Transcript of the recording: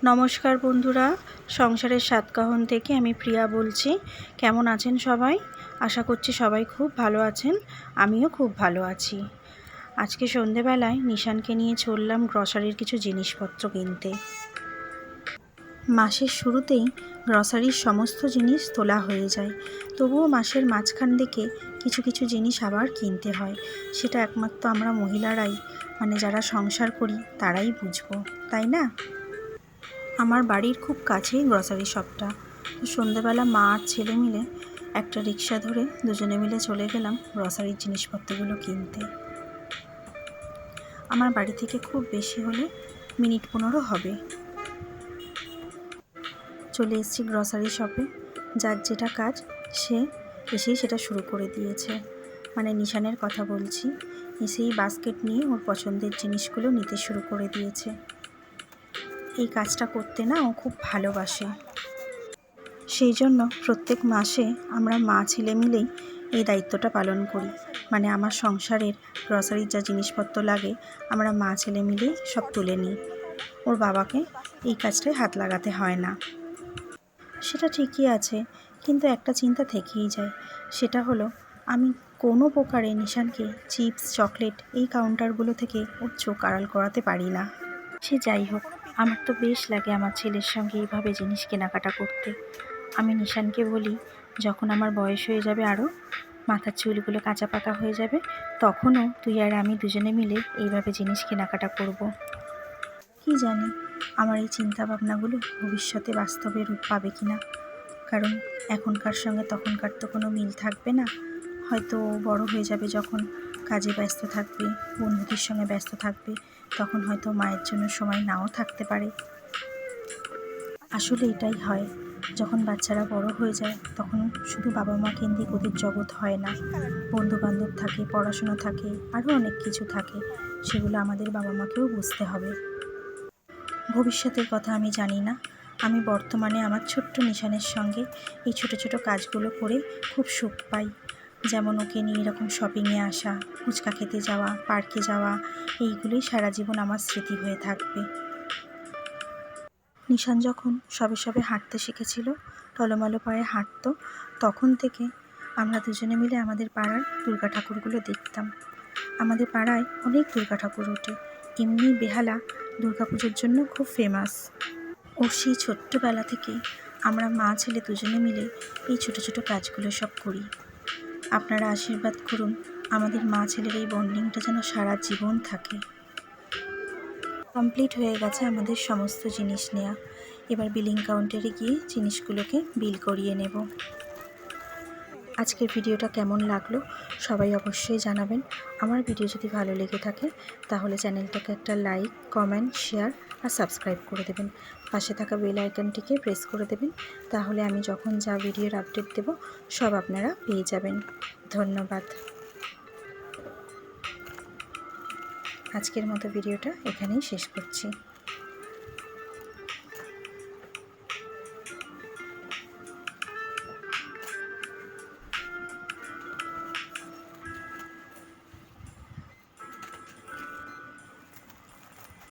নমস্কার বন্ধুরা, সংসারের সাতকাহন থেকে আমি প্রিয়া বলছি। কেমন আছেন সবাই? আশা করছি সবাই খুব ভালো আছেন। আমিও খুব ভালো আছি। আজকে সন্ধেবেলায় নিশানকে নিয়ে চললাম গ্রসারির কিছু জিনিসপত্র কিনতে। মাসের শুরুতেই গ্রসারির সমস্ত জিনিস তোলা হয়ে যায়, তবুও মাসের মাঝখান থেকে কিছু কিছু জিনিস আবার কিনতে হয়। সেটা একমাত্র আমরা মহিলারাই, যারা সংসার করি তারাই বুঝবো, তাই না? আমার বাড়ির খুব কাছেই গ্রসারি শপটা। তো সন্ধ্যেবেলা মা আর ছেলে মিলে একটা রিক্সা ধরে দুজনে মিলে চলে গেলাম গ্রসারির জিনিসপত্রগুলো কিনতে। আমার বাড়ি থেকে খুব বেশি হলে মিনিট 15 হবে। চলে এসেছি গ্রসারি শপে। যার যেটা কাজ সে এসেই সেটা শুরু করে দিয়েছে। নিশানের কথা বলছি। এসেই বাস্কেট নিয়ে ওর পছন্দের জিনিসগুলো নিতে শুরু করে দিয়েছে। এই কাজটা করতে না ও খুব ভালোবাসে। সেই জন্য প্রত্যেক মাসে আমরা মা ছেলে মিলেই এই দায়িত্বটা পালন করি। আমার সংসারের গ্রসারির যা জিনিসপত্র লাগে আমরা মা ছেলে মিলেই সব তুলে নিই। ওর বাবাকে এই কাজটায় হাত লাগাতে হয় না। সেটা ঠিকই আছে, কিন্তু একটা চিন্তা থেকেই যায়। সেটা হলো, আমি কোনো প্রকারে নিশানকে চিপস চকলেট এই কাউন্টারগুলো থেকে ওর চোখ আড়াল করাতে পারি না। সে যাই হোক, আমার তো বেশ লাগে আমার ছেলের সঙ্গে এইভাবে জিনিস কেনাকাটা করতে। আমি নিশানকে বলি, যখন আমার বয়স হয়ে যাবে, আরও মাথার চুলগুলো কাঁচা পাকা হয়ে যাবে, তখনও তুই আর আমি দুজনে মিলে এইভাবে জিনিস কেনাকাটা করব। কি জানি আমার এই চিন্তাভাবনাগুলো ভবিষ্যতে বাস্তবে রূপ পাবে কি না। কারণ এখনকার সঙ্গে তখনকার তো কোনো মিল থাকবে না। হয়তো বড় হয়ে যাবে, যখন কাজে ব্যস্ত থাকবে, বন্ধুদের সঙ্গে ব্যস্ত থাকবে, তখন হয়তো মায়ের জন্য সময় নাও থাকতে পারে। আসলে এটাই হয়, যখন বাচ্চারা বড় হয়ে যায় তখন শুধু বাবা মা কেন্দ্রিক ওদের জগৎ হয় না। বন্ধুবান্ধব থাকে, পড়াশোনা থাকে, আরও অনেক কিছু থাকে। সেগুলো আমাদের বাবা মাকেও বুঝতে হবে। ভবিষ্যতের কথা আমি জানি না। আমি বর্তমানে আমার ছোট্ট নিশানের সঙ্গে এই ছোট ছোট কাজগুলো করে খুব সুখ পাই। যেমন ওকে নিয়ে এরকম শপিংয়ে আসা, ফুচকা খেতে যাওয়া, পার্কে যাওয়া, এইগুলোই সারা জীবন আমার স্মৃতি হয়ে থাকবে। নিশান যখন সবে সবে হাঁটতে শিখেছিল, টলোমলো পায়ে হাঁটতো, তখন থেকে আমরা দুজনে মিলে আমাদের পাড়ার দুর্গা ঠাকুরগুলো দেখতাম। আমাদের পাড়ায় অনেক দুর্গা ঠাকুর ওঠে। এমনি বেহালা দুর্গাপুজোর জন্য খুব ফেমাস। ওর সেই ছোট্টবেলা থেকে আমরা মা ছেলে দুজনে মিলে এই ছোট ছোট কাজগুলো সব করি। আপনারা আশীর্বাদ করুন, আমাদের মা ছেলের এই বন্ডিংটা যেন সারা জীবন থাকে। কমপ্লিট হয়ে গেছে আমাদের সমস্ত জিনিস নেওয়া। এবার বিলিং কাউন্টারে গিয়ে জিনিসগুলোকে বিল করিয়ে নেব। আজকের ভিডিওটা কেমন লাগলো সবাই অবশ্যই জানাবেন। আমার ভিডিও যদি ভালো লেগে থাকে তাহলে চ্যানেলটাকে একটা লাইক, কমেন্ট, শেয়ার আর সাবস্ক্রাইব করে দেবেন। পাশে থাকা বেল আইকনটিকে প্রেস করে দেবেন, তাহলে আমি যখন যা ভিডিওর আপডেট দেব সব আপনারা পেয়ে যাবেন। ধন্যবাদ। আজকের মতো ভিডিওটা এখানেই শেষ করছি।